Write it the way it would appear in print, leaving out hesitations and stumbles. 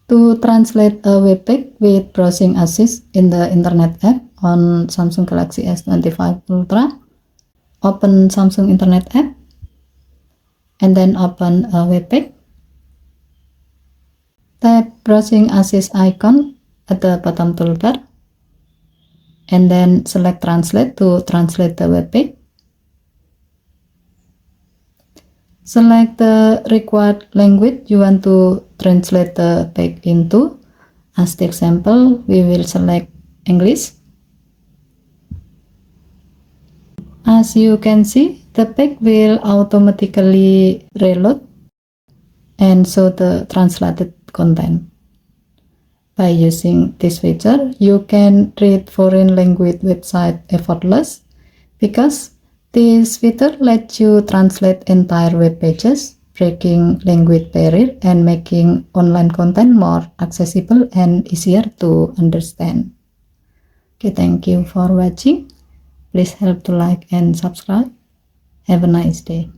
To translate a web page with browsing assist in the Internet app on Samsung Galaxy S25 Ultra, open Samsung Internet app and then open a web page. Tap browsing assist icon at the bottom toolbar and then select translate to translate the web page. Select the required language you want to translate the page into. As the example, we will select English. As you can see, the page will automatically reload and show the translated content. By using this feature, you can read foreign language website effortless because this feature lets you translate entire web pages, breaking language barrier and making online content more accessible and easier to understand. Okay, thank you for watching. Please help to like and subscribe. Have a nice day.